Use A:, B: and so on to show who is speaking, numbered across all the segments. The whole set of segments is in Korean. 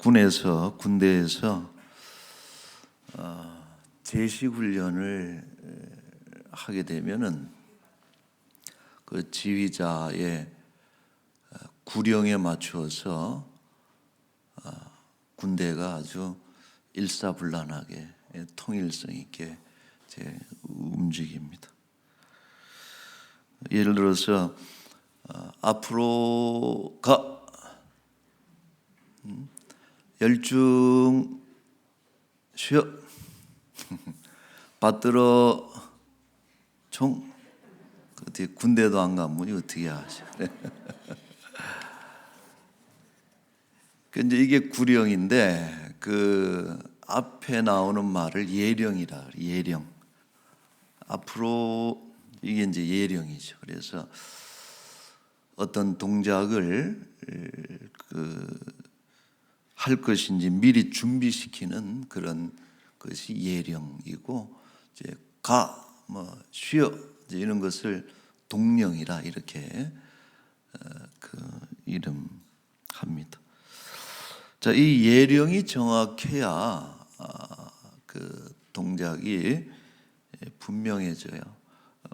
A: 군대에서 제식 훈련을 하게 되면은 그 지휘자의 구령에 맞추어서 군대가 아주 일사불란하게 통일성 있게 움직입니다. 예를 들어서 앞으로 가 열중 쉬어 받들어 총 어떻게 군대도 안 가면 어떻게 하죠? 근데 이게 구령인데 그 앞에 나오는 말을 예령이라 그래요. 예령. 앞으로 이게 이제 예령이죠. 그래서 어떤 동작을 할 것인지 미리 준비시키는 그런 것이 예령이고, 이제 쉬어 이런 것을 동령이라 이렇게 이름합니다. 자, 이 예령이 정확해야 그 동작이 분명해져요.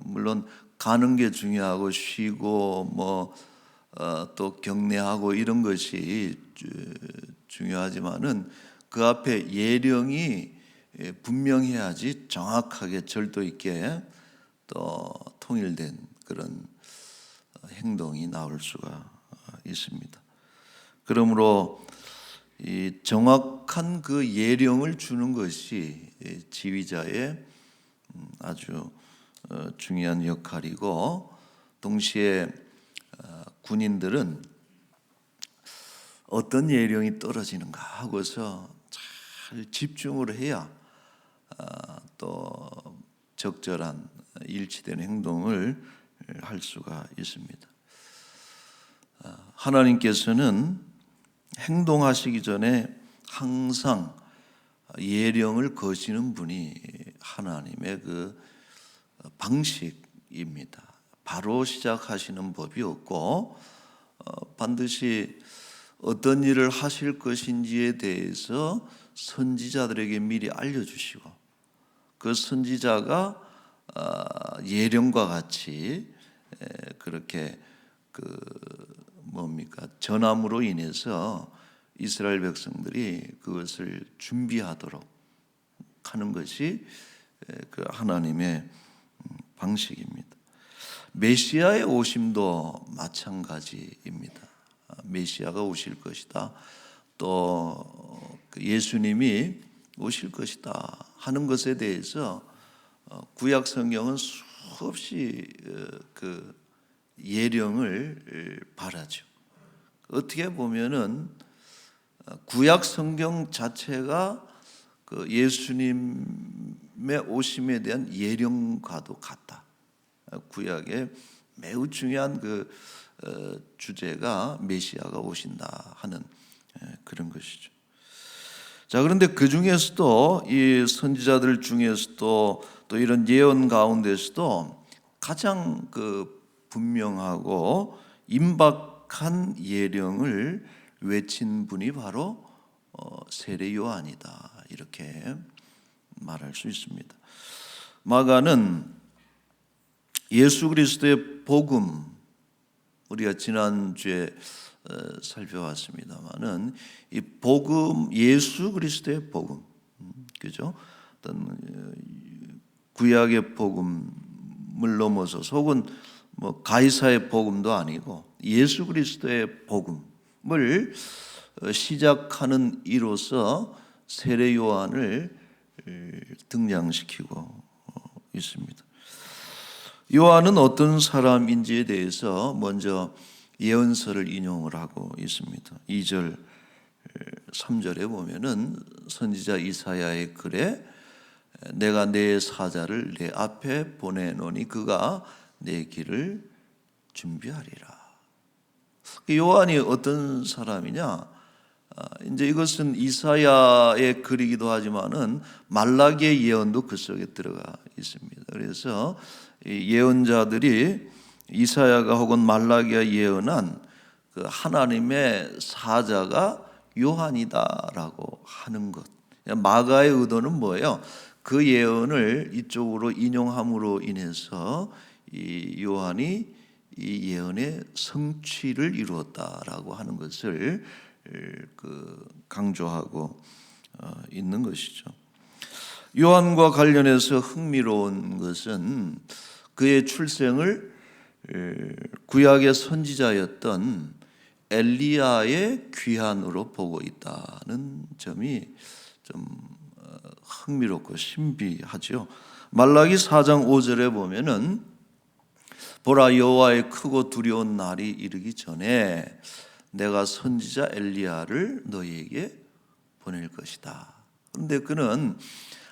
A: 물론 가는 게 중요하고 쉬고 또 경례하고 이런 것이 중요하지만은 그 앞에 예령이 분명해야지 정확하게 절도 있게 또 통일된 그런 행동이 나올 수가 있습니다. 그러므로 이 정확한 그 예령을 주는 것이 지휘자의 아주 중요한 역할이고, 동시에 군인들은 어떤 예령이 떨어지는가 하고서 잘 집중을 해야 또 적절한 일치된 행동을 할 수가 있습니다. 하나님께서는 행동하시기 전에 항상 예령을 거시는 분이 하나님의 그 방식입니다. 바로 시작하시는 법이 없고 반드시 어떤 일을 하실 것인지에 대해서 선지자들에게 미리 알려주시고, 그 선지자가 예령과 같이 그렇게 전함으로 인해서 이스라엘 백성들이 그것을 준비하도록 하는 것이 그 하나님의 방식입니다. 메시아의 오심도 마찬가지입니다. 메시아가 오실 것이다, 또 예수님이 오실 것이다 하는 것에 대해서 구약 성경은 수없이 그 예령을 바라죠. 어떻게 보면은 구약 성경 자체가 그 예수님의 오심에 대한 예령과도 같다. 구약의 매우 중요한 그 주제가 메시아가 오신다 하는 그런 것이죠. 자, 그런데 그 중에서도 이 선지자들 중에서도 또 이런 예언 가운데서도 가장 그 분명하고 임박한 예령을 외친 분이 바로 세례 요한이다, 이렇게 말할 수 있습니다. 마가는 예수 그리스도의 복음, 우리가 지난주에 살펴봤습니다만은 이 복음, 예수 그리스도의 복음, 그죠? 어떤 구약의 복음을 넘어서서 혹은 가이사의 복음도 아니고 예수 그리스도의 복음을 시작하는 이로서 세례 요한을 등장시키고 있습니다. 요한은 어떤 사람인지에 대해서 먼저 예언서를 인용을 하고 있습니다. 2절, 3절에 보면은 선지자 이사야의 글에 내가 내 사자를 내 앞에 보내노니 그가 내 길을 준비하리라. 요한이 어떤 사람이냐? 이제 이것은 이사야의 글이기도 하지만은 말라기의 예언도 그 속에 들어가 있습니다. 그래서 예언자들이 이사야가 혹은 말라기가 예언한 그 하나님의 사자가 요한이다라고 하는 것. 마가의 의도는 뭐예요? 그 예언을 이쪽으로 인용함으로 인해서 이 요한이 이 예언의 성취를 이루었다라고 하는 것을 강조하고 있는 것이죠. 요한과 관련해서 흥미로운 것은 그의 출생을 구약의 선지자였던 엘리야의 귀환으로 보고 있다는 점이 좀 흥미롭고 신비하죠. 말라기 4장 5절에 보면은 보라, 여호와의 크고 두려운 날이 이르기 전에 내가 선지자 엘리야를 너희에게 보낼 것이다. 그런데 그는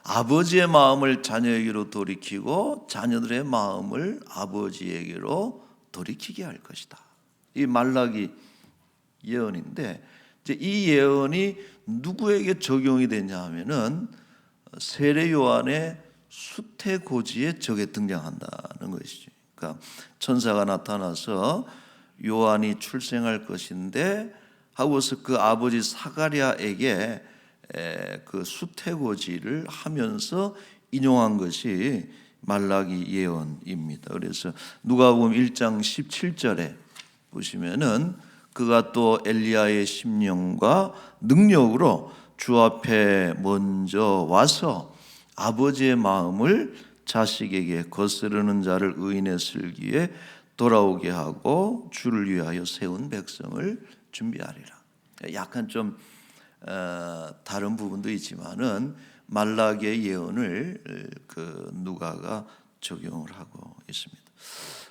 A: 아버지의 마음을 자녀에게로 돌이키고 자녀들의 마음을 아버지에게로 돌이키게 할 것이다. 이 말라기 예언인데, 이제 이 예언이 누구에게 적용이 되냐 하면은 세례 요한의 수태고지에 저게 등장한다는 것이죠. 그러니까 천사가 나타나서 요한이 출생할 것인데 하고서 그 아버지 사가랴에게 그 수태고지를 하면서 인용한 것이 말라기 예언입니다. 그래서 누가복음 1장 17절에 보시면은 그가 또 엘리야의 심령과 능력으로 주 앞에 먼저 와서 아버지의 마음을 자식에게 거스르는 자를 의인의 슬기에 돌아오게 하고 주를 위하여 세운 백성을 준비하리라. 약간 좀 다른 부분도 있지만은 말라기의 예언을 누가가 적용을 하고 있습니다.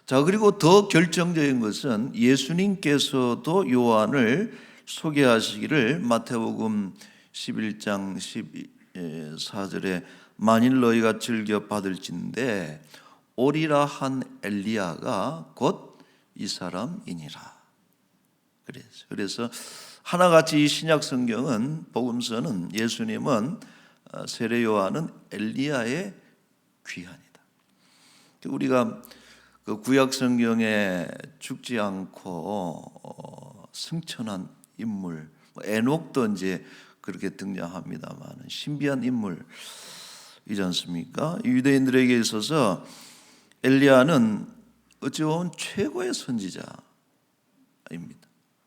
A: 자, 그리고 더 결정적인 것은 예수님께서도 요한을 소개하시기를 마태복음 11장 14절에 만일 너희가 즐겨 받을진대 오리라 한 엘리야가 곧 이 사람이니라. 그래서 하나같이 이 신약 성경은 복음서는 예수님은 세례 요한은 엘리야의 귀환이다. 우리가 그 구약 성경에 죽지 않고 승천한 인물, 에녹도 이제 그렇게 등장합니다만 신비한 인물이지 않습니까? 유대인들에게 있어서 엘리야는 어찌 보면 최고의 선지자입니다.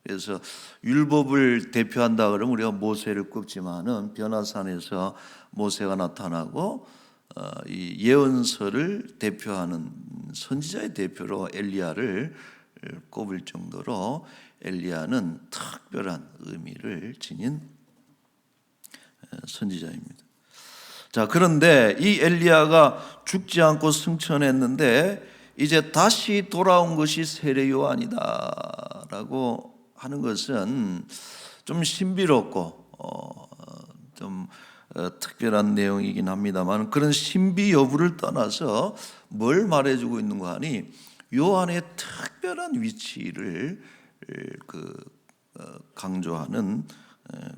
A: 그래서 율법을 대표한다 그러면 우리가 모세를 꼽지만은 변화산에서 모세가 나타나고 이 예언서를 대표하는 선지자의 대표로 엘리야를 꼽을 정도로 엘리야는 특별한 의미를 지닌 선지자입니다. 자, 그런데 이 엘리야가 죽지 않고 승천했는데 이제 다시 돌아온 것이 세례 요한이다라고 하는 것은 좀 신비롭고 좀 특별한 내용이긴 합니다만 그런 신비 여부를 떠나서 뭘 말해주고 있는 거 하니 요한의 특별한 위치를 강조하는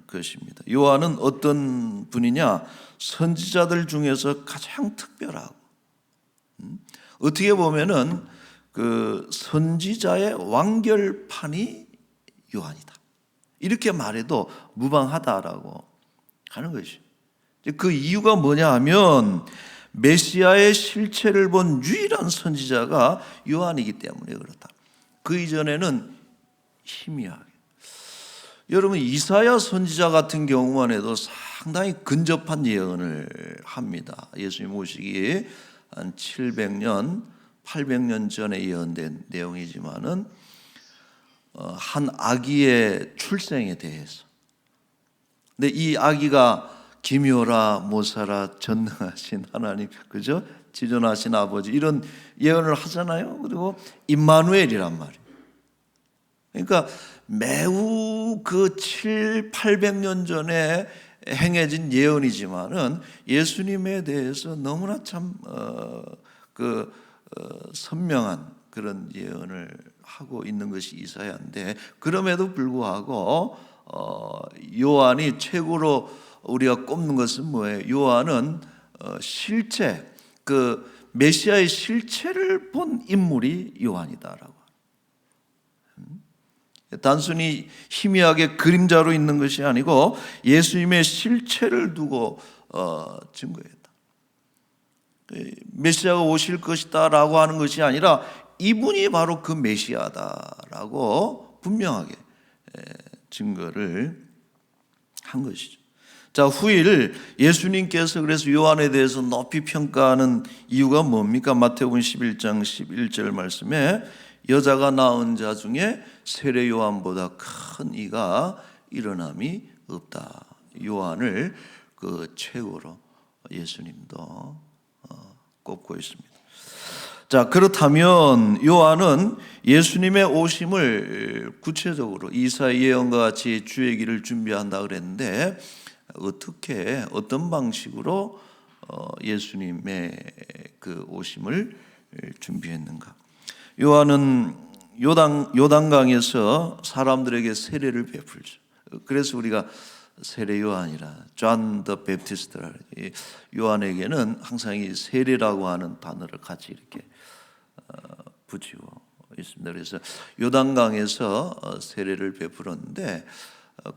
A: 것입니다. 요한은 어떤 분이냐? 선지자들 중에서 가장 특별하고 어떻게 보면은 그 선지자의 완결판이 요한이다. 이렇게 말해도 무방하다라고 하는 것이죠. 그 이유가 뭐냐 하면 메시아의 실체를 본 유일한 선지자가 요한이기 때문에 그렇다. 그 이전에는 희미하게. 여러분 이사야 선지자 같은 경우만 해도 상당히 근접한 예언을 합니다. 예수님 오시기 한 700년, 800년 전에 예언된 내용이지만은 한 아기의 출생에 대해서. 근데 이 아기가 기묘라 모사라 전능하신 하나님, 그죠? 지존하신 아버지 이런 예언을 하잖아요. 그리고 임마누엘이란 말이에요. 그러니까 매우 그 800년 전에 행해진 예언이지만은 예수님에 대해서 너무나 참 선명한 그런 예언을 하고 있는 것이 이사야인데 그럼에도 불구하고 요한이 최고로 우리가 꼽는 것은 뭐예요? 요한은 실체, 그 메시아의 실체를 본 인물이 요한이다라고. 단순히 희미하게 그림자로 있는 것이 아니고 예수님의 실체를 두고 증거했다. 메시아가 오실 것이다 라고 하는 것이 아니라 이분이 바로 그 메시아다라고 분명하게 증거를 한 것이죠. 자, 후일 예수님께서 그래서 요한에 대해서 높이 평가하는 이유가 뭡니까? 마태복음 11장 11절 말씀에 여자가 낳은 자 중에 세례 요한보다 큰 이가 일어남이 없다. 요한을 그 최고로 예수님도 꼽고 있습니다. 자, 그렇다면 요한은 예수님의 오심을 구체적으로 이사야 예언과 같이 주의 길을 준비한다 그랬는데 어떻게 어떤 방식으로 예수님의 그 오심을 준비했는가? 요한은 요단강에서 사람들에게 세례를 베풀죠. 그래서 우리가 세례 요한이라 존 더 베프티스트라 요한에게는 항상 이 세례라고 하는 단어를 같이 이렇게 붙이고 있습니다. 그래서 요단강에서 세례를 베풀었는데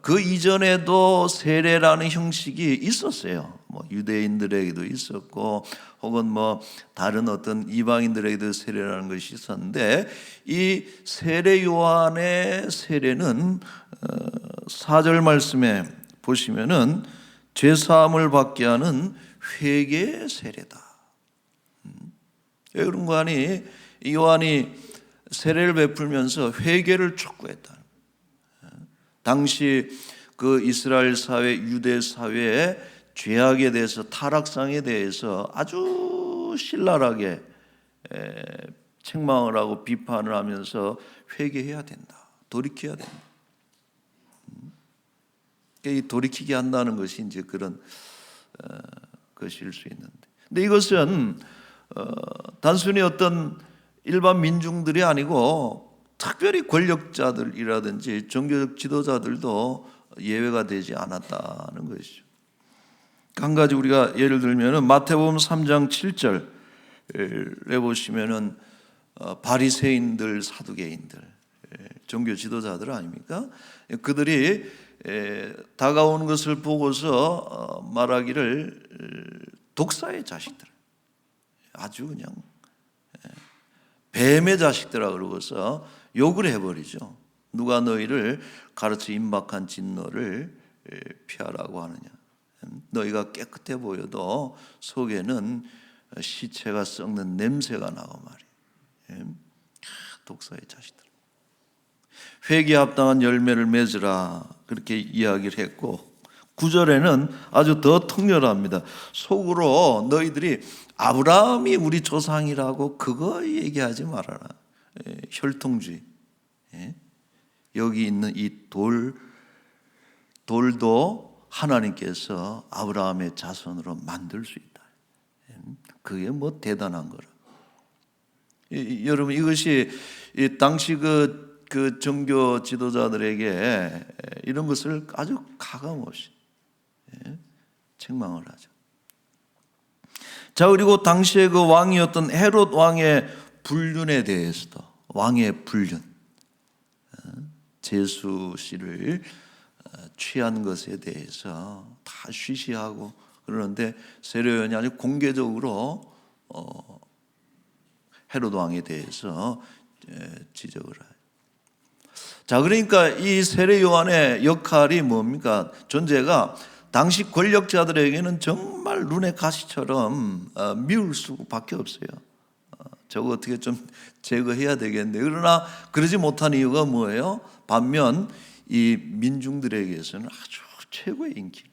A: 그 이전에도 세례라는 형식이 있었어요. 뭐 유대인들에게도 있었고 혹은 뭐 다른 어떤 이방인들에게도 세례라는 것이 있었는데 이 세례 요한의 세례는 4절 말씀에 보시면은 죄 사함을 받게 하는 회개의 세례다. 왜 그런 거 아니? 요한이 세례를 베풀면서 회개를 촉구했다. 당시 그 이스라엘 사회, 유대 사회의 죄악에 대해서, 타락상에 대해서 아주 신랄하게 책망을 하고 비판을 하면서 회개해야 된다. 돌이켜야 된다. 이 돌이키게 한다는 것이 이제 그런 것일 수 있는데, 근데 이것은 단순히 어떤 일반 민중들이 아니고 특별히 권력자들이라든지 종교적 지도자들도 예외가 되지 않았다는 것이죠. 한 가지 우리가 예를 들면은 마태복음 3장 7절에 보시면은 바리새인들, 사두개인들, 종교 지도자들 아닙니까? 그들이 다가오는 것을 보고서 말하기를 독사의 자식들, 아주 그냥 뱀의 자식들아 그러고서 욕을 해버리죠. 누가 너희를 가르쳐 임박한 진노를 피하라고 하느냐. 너희가 깨끗해 보여도 속에는 시체가 썩는 냄새가 나고 말이에요. 독사의 자식들. 회개에 합당한 열매를 맺으라 그렇게 이야기를 했고 9절에는 아주 더 통렬합니다. 속으로 너희들이 아브라함이 우리 조상이라고 그거 얘기하지 말아라. 혈통주의. 여기 있는 이 돌도 하나님께서 아브라함의 자손으로 만들 수 있다. 그게 뭐 대단한 거라. 여러분 이것이 당시 그 종교 지도자들에게 이런 것을 아주 가감없이 책망을 하죠. 자, 그리고 당시에 그 왕이었던 헤롯 왕의 불륜에 대해서도, 왕의 불륜, 제수 씨를 취한 것에 대해서 다 쉬쉬하고 그러는데 세례요한이 아주 공개적으로 헤롯 왕에 대해서 지적을 해요. 자, 그러니까 이 세례 요한의 역할이 뭡니까? 존재가 당시 권력자들에게는 정말 눈의 가시처럼 미울 수밖에 없어요. 저거 어떻게 좀 제거해야 되겠는데, 그러나 그러지 못한 이유가 뭐예요? 반면 이 민중들에게서는 아주 최고의 인기,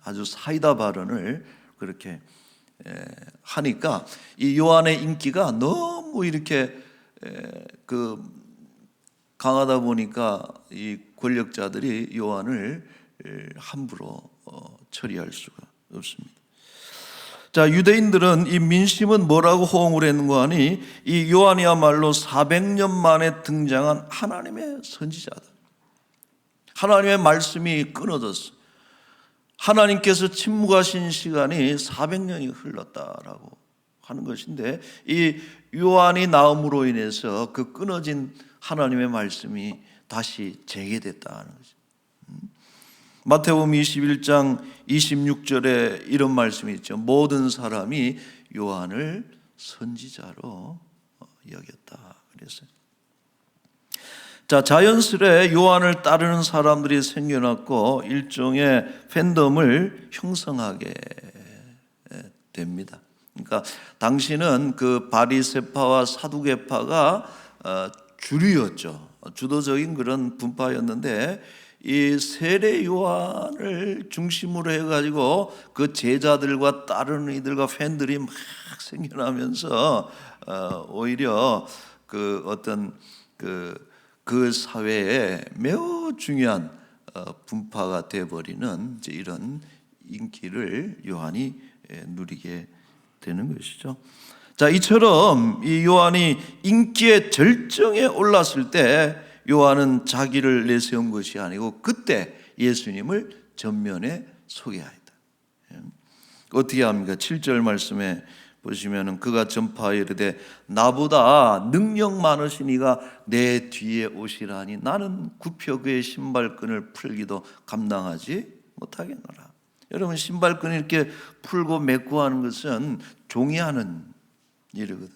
A: 아주 사이다 발언을 그렇게 하니까 이 요한의 인기가 너무 이렇게 강하다 보니까 이 권력자들이 요한을 함부로 처리할 수가 없습니다. 자, 유대인들은 이 민심은 뭐라고 호응을 했는가 하니 이 요한이야말로 400년 만에 등장한 하나님의 선지자다. 하나님의 말씀이 끊어졌어. 하나님께서 침묵하신 시간이 400년이 흘렀다라고 하는 것인데 이 요한이 나옴으로 인해서 그 끊어진 하나님의 말씀이 다시 재개됐다는 거죠. 마태복음 21장 26절에 이런 말씀이 있죠. 모든 사람이 요한을 선지자로 여겼다 그랬어요. 자, 자연스레 요한을 따르는 사람들이 생겨났고 일종의 팬덤을 형성하게 됩니다. 그러니까 당시는 그 바리새파와 사두개파가 주류였죠. 주도적인 그런 분파였는데 이 세례 요한을 중심으로 해가지고 그 제자들과 따르는 이들과 팬들이 막 생겨나면서 오히려 그 어떤 그 사회에 매우 중요한 분파가 되어버리는 이런 인기를 요한이 누리게 되는 것이죠. 자, 이처럼 이 요한이 인기의 절정에 올랐을 때 요한은 자기를 내세운 것이 아니고 그때 예수님을 전면에 소개하였다. 어떻게 합니까? 7절 말씀에 보시면은 그가 전파하여 이르되 나보다 능력 많으신 이가 내 뒤에 오시라니 나는 굽혀 그의 신발끈을 풀기도 감당하지 못하겠노라. 여러분, 신발끈을 이렇게 풀고 메고 하는 것은 종이 하는 일이거든.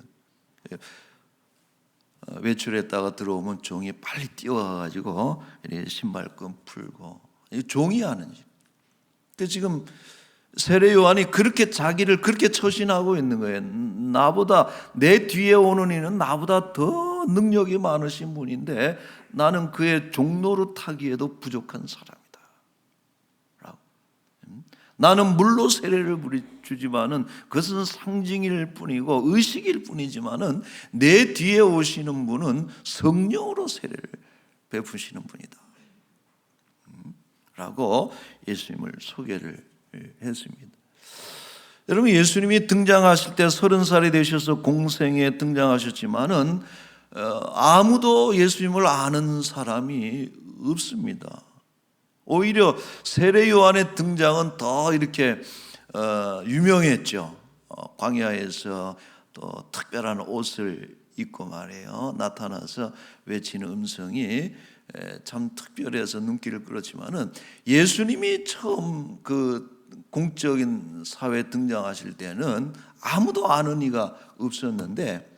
A: 외출했다가 들어오면 종이 빨리 뛰어가가지고 신발끈 풀고 종이 하는 일. 근데 지금 세례 요한이 그렇게 자기를 그렇게 처신하고 있는 거예요. 나보다 내 뒤에 오는 이는 나보다 더 능력이 많으신 분인데 나는 그의 종로로 타기에도 부족한 사람이다 라고. 나는 물로 세례를 주지만은 그것은 상징일 뿐이고 의식일 뿐이지만은 내 뒤에 오시는 분은 성령으로 세례를 베푸시는 분이다 라고 예수님을 소개를 했습니다. 여러분, 예수님이 등장하실 때 30살이 되셔서 공생에 등장하셨지만은 아무도 예수님을 아는 사람이 없습니다. 오히려 세례 요한의 등장은 더 이렇게 유명했죠. 광야에서 또 특별한 옷을 입고 말이에요 나타나서 외치는 음성이 참 특별해서 눈길을 끌었지만은 예수님이 처음 그 공적인 사회에 등장하실 때는 아무도 아는 이가 없었는데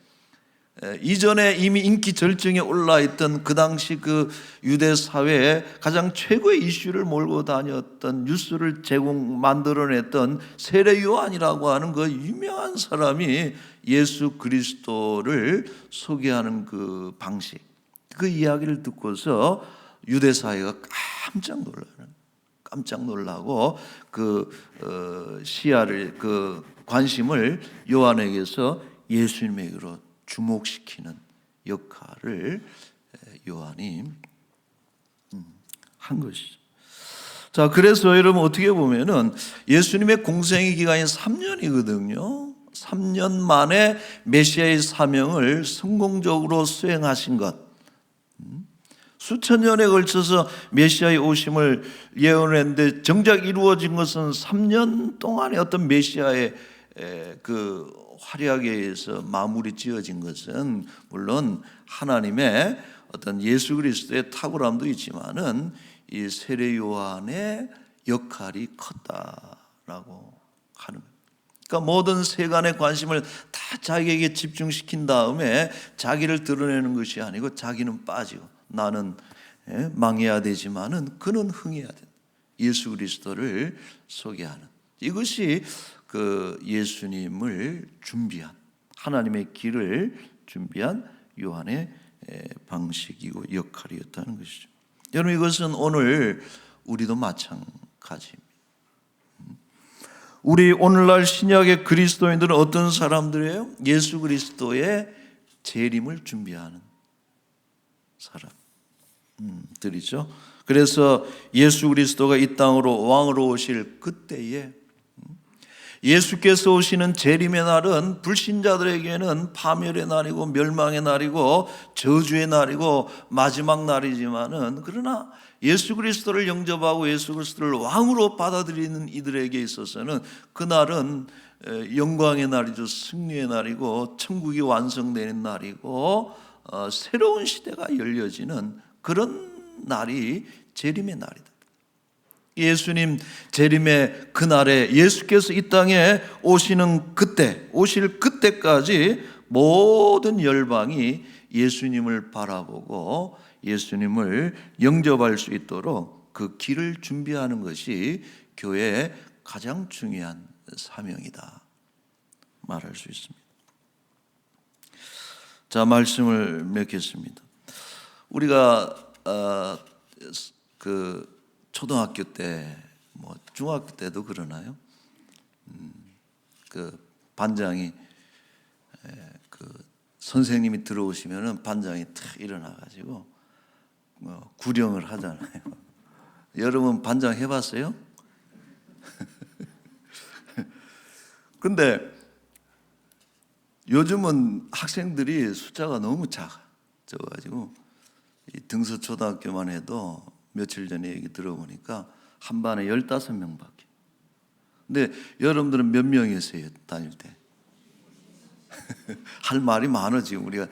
A: 이전에 이미 인기 절정에 올라있던 그 당시 그 유대 사회에 가장 최고의 이슈를 몰고 다녔던 뉴스를 만들어냈던 세례 요한이라고 하는 그 유명한 사람이 예수 그리스도를 소개하는 그 방식, 그 이야기를 듣고서 유대 사회가 깜짝 놀라고 그 시야를 그 관심을 요한에게서 예수님에게로 주목시키는 역할을 요한이 한 것이죠. 자, 그래서 여러분 어떻게 보면은 예수님의 공생의 기간이 3년이거든요. 3년 만에 메시아의 사명을 성공적으로 수행하신 것. 수천 년에 걸쳐서 메시아의 오심을 예언했는데 정작 이루어진 것은 3년 동안의 어떤 메시아의 그 활약에 의해서 마무리 지어진 것은 물론 하나님의 어떤 예수 그리스도의 탁월함도 있지만은 이 세례 요한의 역할이 컸다라고 하는 거예요. 그러니까 모든 세간의 관심을 다 자기에게 집중시킨 다음에 자기를 드러내는 것이 아니고 자기는 빠지고 나는 망해야 되지만은 그는 흥해야 된다. 예수 그리스도를 소개하는 이것이 그 예수님을 준비한 하나님의 길을 준비한 요한의 방식이고 역할이었다는 것이죠. 여러분, 이것은 오늘 우리도 마찬가지입니다. 우리 오늘날 신약의 그리스도인들은 어떤 사람들이에요? 예수 그리스도의 재림을 준비하는 사람들이죠. 그래서 예수 그리스도가 이 땅으로 왕으로 오실 그때에 예수께서 오시는 재림의 날은 불신자들에게는 파멸의 날이고 멸망의 날이고 저주의 날이고 마지막 날이지만은 그러나 예수 그리스도를 영접하고 예수 그리스도를 왕으로 받아들이는 이들에게 있어서는 그날은 영광의 날이죠. 승리의 날이고 천국이 완성되는 날이고 새로운 시대가 열려지는 그런 날이 재림의 날이다. 예수님 재림의 그날에 예수께서 이 땅에 오시는 그때, 오실 그때까지 모든 열방이 예수님을 바라보고 예수님을 영접할 수 있도록 그 길을 준비하는 것이 교회의 가장 중요한 사명이다 말할 수 있습니다. 자, 말씀을 맺겠습니다. 우리가 그 초등학교 때, 뭐 중학교 때도 그러나요? 그 반장이 그 선생님이 들어오시면은 반장이 탁 일어나가지고 구령을 하잖아요. 여러분 반장 해봤어요? 근데 요즘은 학생들이 숫자가 너무 적어가지고 이 등서초등학교만 해도 며칠 전에 얘기 들어보니까 한 반에 15명밖에. 근데 여러분들은 몇 명이었어요 다닐 때? 할 말이 많아 지금 우리가.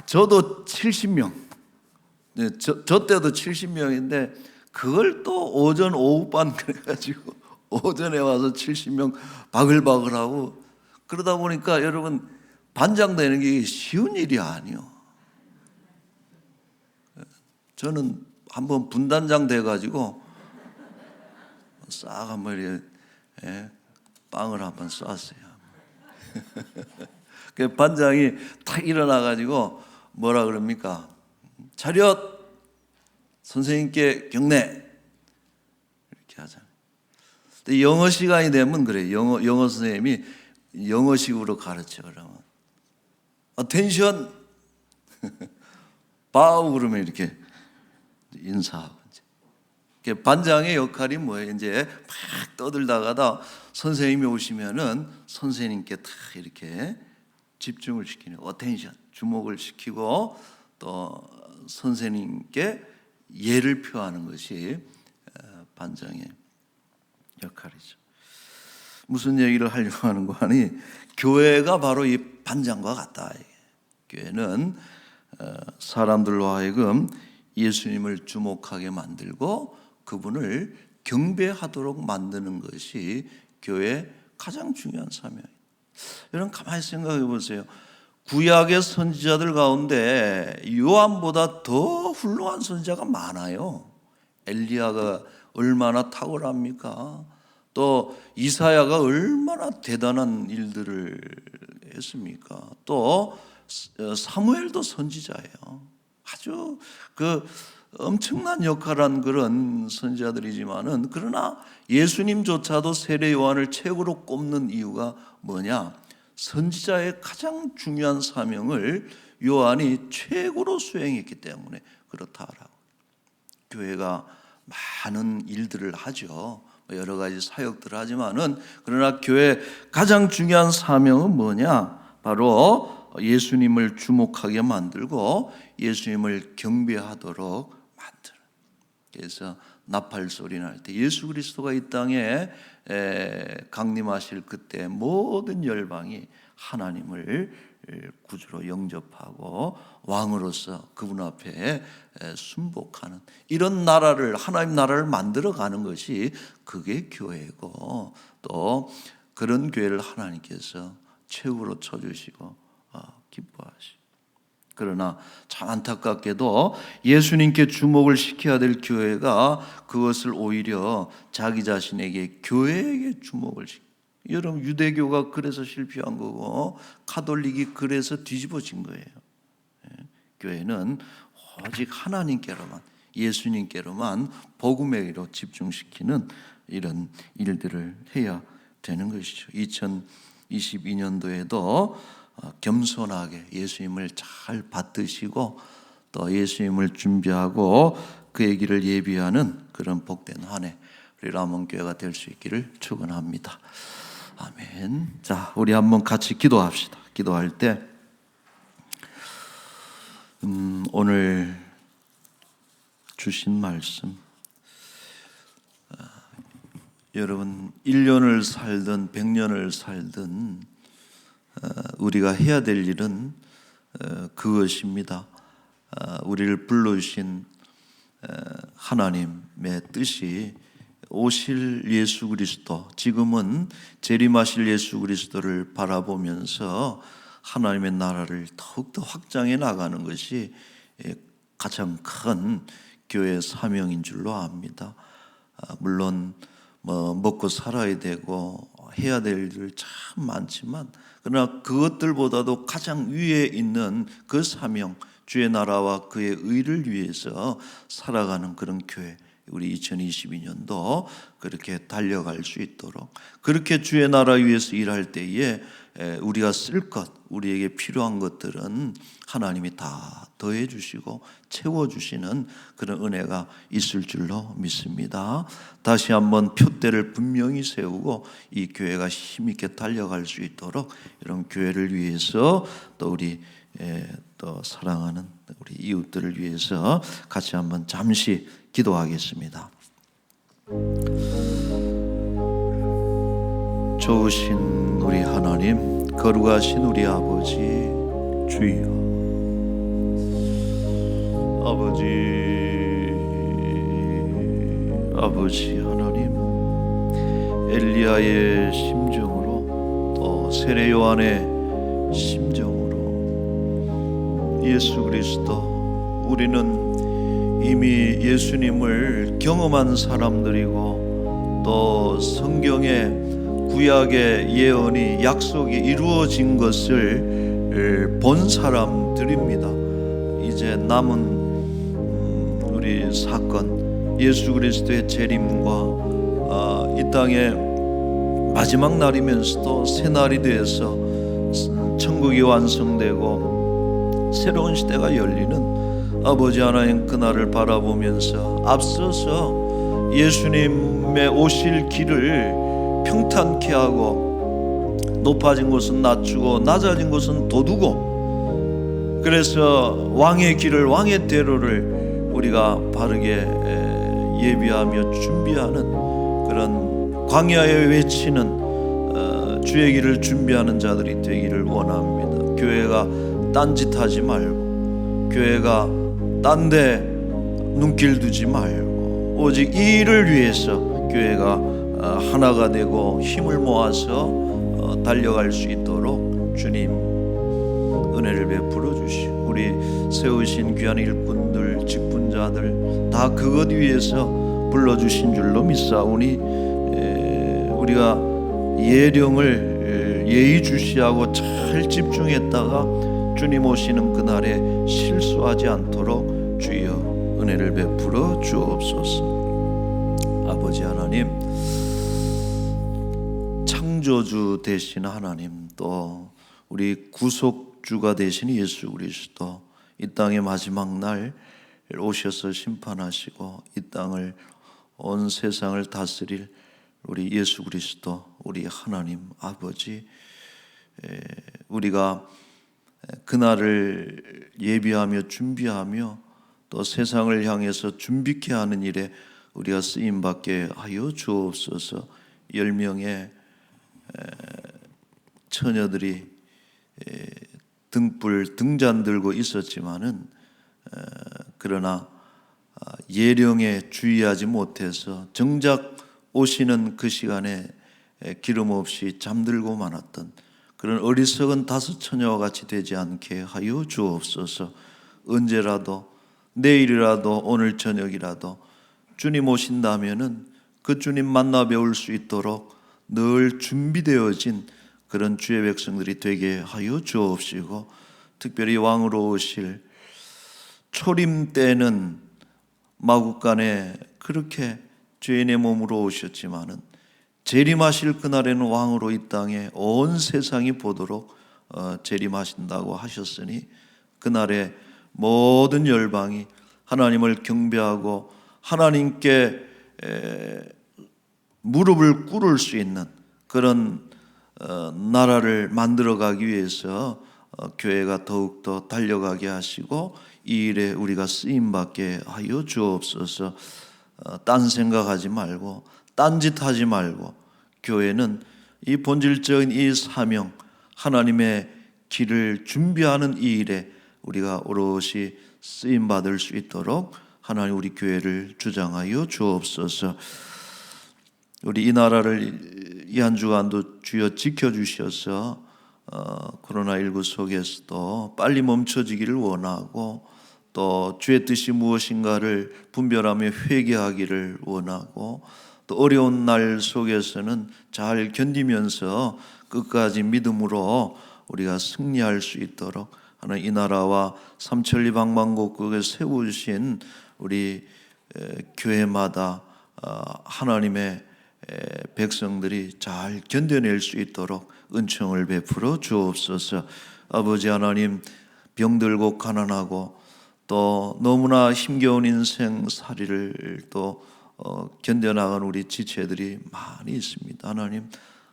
A: 저도 70명. 저 때도 70명인데 그걸 또 오전 오후반 그래가지고 오전에 와서 70명 바글바글하고 그러다 보니까 여러분 반장 되는 게 쉬운 일이 아니요. 저는 한번 분단장 돼가지고 싹 한번 이렇게 빵을 한번 쐈어요. 그 반장이 탁 일어나가지고 뭐라 그럽니까? 차렷! 선생님께 경례! 이렇게 하잖아요. 근데 영어 시간이 되면 그래요. 영어 선생님이 영어식으로 가르쳐. 그러면 attention! bow! 그러면 이렇게 인사하고. 반장의 역할이 뭐예요? 이제 막 떠들다가다 선생님이 오시면은 선생님께 다 이렇게 집중을 시키는 attention, 주목을 시키고 또 선생님께 예를 표하는 것이 반장의 역할이죠. 무슨 얘기를 하려고 하는 거 아니? 교회가 바로 이 반장과 같다. 교회는 사람들로 하여금 예수님을 주목하게 만들고 그분을 경배하도록 만드는 것이 교회의 가장 중요한 사명이에요. 여러분 가만히 생각해 보세요. 구약의 선지자들 가운데 요한보다 더 훌륭한 선지자가 많아요. 엘리야가 얼마나 탁월합니까? 또 이사야가 얼마나 대단한 일들을 했습니까? 또 사무엘도 선지자예요. 아주 그 엄청난 역할한 그런 선지자들이지만은 그러나 예수님조차도 세례 요한을 최고로 꼽는 이유가 뭐냐? 선지자의 가장 중요한 사명을 요한이 최고로 수행했기 때문에 그렇다라고. 교회가 많은 일들을 하죠. 여러 가지 사역들을 하지만은 그러나 교회의 가장 중요한 사명은 뭐냐? 바로 예수님을 주목하게 만들고 예수님을 경배하도록 만드는. 그래서 나팔 소리 날 때 예수 그리스도가 이 땅에 강림하실 그때 모든 열방이 하나님을 구주로 영접하고 왕으로서 그분 앞에 순복하는 이런 나라를, 하나님 나라를 만들어가는 것이 그게 교회고, 또 그런 교회를 하나님께서 최후로 쳐주시고 기뻐하시고. 그러나 참 안타깝게도 예수님께 주목을 시켜야 될 교회가 그것을 오히려 자기 자신에게, 교회에게 주목을 시켜. 여러분 유대교가 그래서 실패한 거고 가톨릭이 그래서 뒤집어진 거예요. 교회는 오직 하나님께로만, 예수님께로만 복음의 일로 집중시키는 이런 일들을 해야 되는 것이죠. 2022년도에도 겸손하게 예수님을 잘 받드시고 또 예수님을 준비하고 그의 길을 예비하는 그런 복된 한 해 우리 람원교회가 될 수 있기를 축원합니다. 아멘. 자, 우리 한번 같이 기도합시다. 기도할 때 오늘 주신 말씀, 여러분 1년을 살든 100년을 살든 우리가 해야 될 일은 그것입니다. 우리를 불러주신 하나님의 뜻이 오실 예수 그리스도, 지금은 재림하실 예수 그리스도를 바라보면서 하나님의 나라를 더욱더 확장해 나가는 것이 가장 큰 교회의 사명인 줄로 압니다. 물론 먹고 살아야 되고 해야 될 일들 참 많지만, 그러나 그것들보다도 가장 위에 있는 그 사명, 주의 나라와 그의 의를 위해서 살아가는 그런 교회, 우리 2022년도 그렇게 달려갈 수 있도록, 그렇게 주의 나라 위해서 일할 때에 우리가 쓸 것, 우리에게 필요한 것들은 하나님이 다 더해 주시고 채워 주시는 그런 은혜가 있을 줄로 믿습니다. 다시 한번 표대를 분명히 세우고 이 교회가 힘있게 달려갈 수 있도록 이런 교회를 위해서 또 우리 또 사랑하는 우리 이웃들을 위해서 같이 한번 잠시 기도하겠습니다. 좋으신 우리 하나님, 거룩하신 우리 아버지 주여, 아버지 하나님, 엘리야의 심정으로 또 세례 요한의 심정으로 예수 그리스도, 우리는 이미 예수님을 경험한 사람들이고 또 성경의 구약의 예언이 약속이 이루어진 것을 본 사람들입니다. 이제 남은 우리 사건, 예수 그리스도의 재림과 이 땅의 마지막 날이면서도 새 날이 되어서 천국이 완성되고 새로운 시대가 열리는 아버지 하나님, 그날을 바라보면서 앞서서 예수님의 오실 길을 평탄케 하고 높아진 곳은 낮추고 낮아진 곳은 돋우고, 그래서 왕의 길을, 왕의 대로를 우리가 바르게 예비하며 준비하는 그런 광야에 외치는 주의 길을 준비하는 자들이 되기를 원합니다. 교회가 딴짓하지 말고, 교회가 딴 데 눈길 두지 말고 오직 이 일을 위해서 교회가 하나가 되고 힘을 모아서 달려갈 수 있도록 주님 은혜를 베풀어 주시고, 우리 세우신 귀한 일꾼들, 직분자들 다 그것 위해서 불러주신 줄로 믿사오니 우리가 예령을 예의주시하고 잘 집중했다가 주님 오시는 그날에 실수하지 않도록 주여 은혜를 베풀어 주옵소서. 아버지 하나님, 창조주 되신 하나님, 또 우리 구속주가 되신 예수 그리스도, 이 땅의 마지막 날 오셔서 심판하시고 이 땅을, 온 세상을 다스릴 우리 예수 그리스도, 우리 하나님 아버지, 우리가 그날을 예비하며 준비하며 또 세상을 향해서 준비케 하는 일에 우리가 쓰임받게 하여 주옵소서. 10명의 처녀들이 등잔 들고 있었지만은 그러나 예령에 주의하지 못해서 정작 오시는 그 시간에 기름 없이 잠들고 말았던 그런 어리석은 5 처녀와 같이 되지 않게 하여 주옵소서. 언제라도, 내일이라도, 오늘 저녁이라도 주님 오신다면은 그 주님 만나 뵈올 수 있도록 늘 준비되어진 그런 주의 백성들이 되게 하여 주옵시고, 특별히 왕으로 오실 초림 때는 마국간에 그렇게 죄인의 몸으로 오셨지만은 재림하실 그날에는 왕으로 이 땅에 온 세상이 보도록 재림하신다고 하셨으니, 그날에 모든 열방이 하나님을 경배하고 하나님께 무릎을 꿇을 수 있는 그런 나라를 만들어가기 위해서 교회가 더욱더 달려가게 하시고 이 일에 우리가 쓰임받게 하여 주옵소서. 딴 생각하지 말고 딴짓하지 말고, 교회는 이 본질적인 이 사명, 하나님의 길을 준비하는 이 일에 우리가 오롯이 쓰임 받을 수 있도록 하나님 우리 교회를 주장하여 주옵소서. 우리 이 나라를 이 한 주간도 주여 지켜주셔서 코로나19 속에서도 빨리 멈춰지기를 원하고, 또 주의 뜻이 무엇인가를 분별하며 회개하기를 원하고, 또 어려운 날 속에서는 잘 견디면서 끝까지 믿음으로 우리가 승리할 수 있도록 하나님 이 나라와 삼천리 방방곡곡에 세우신 우리 교회마다 하나님의 백성들이 잘 견뎌낼 수 있도록 은총을 베풀어 주옵소서. 아버지 하나님, 병들고 가난하고 또 너무나 힘겨운 인생살이를 또 견뎌나간 우리 지체들이 많이 있습니다. 하나님,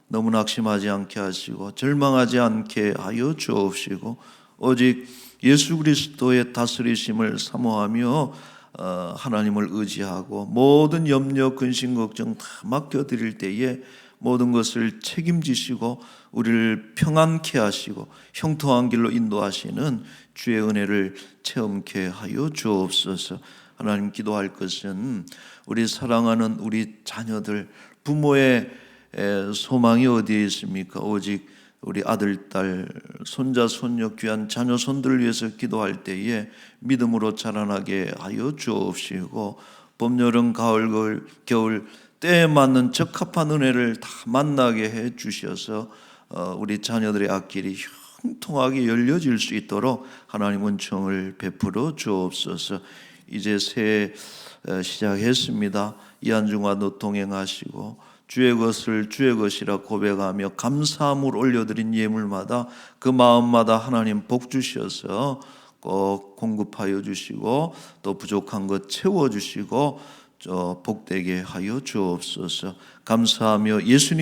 A: 너무 낙심하지 않게 하시고 절망하지 않게 하여 주옵시고, 오직 예수 그리스도의 다스리심을 사모하며 하나님을 의지하고 모든 염려, 근심, 걱정 다 맡겨드릴 때에 모든 것을 책임지시고 우리를 평안케 하시고 형통한 길로 인도하시는 주의 은혜를 체험케 하여 주옵소서. 하나님, 기도할 것은 우리 사랑하는 우리 자녀들, 부모의 소망이 어디에 있습니까? 오직 우리 아들, 딸, 손자, 손녀, 귀한 자녀, 손들을 위해서 기도할 때에 믿음으로 자라나게 하여 주옵시고, 봄, 여름, 가을, 겨울 때에 맞는 적합한 은혜를 다 만나게 해 주셔서 우리 자녀들의 앞길이 형통하게 열려질 수 있도록 하나님 은총을 베풀어 주옵소서. 이제 새해 시작했습니다. 이 한 주간도 동행하시고 주의 것을 주의 것이라 고백하며 감사함을 올려드린 예물마다 그 마음마다 하나님 복 주셔서 꼭 공급하여 주시고 또 부족한 것 채워주시고 복되게 하여 주옵소서. 감사하며 예수님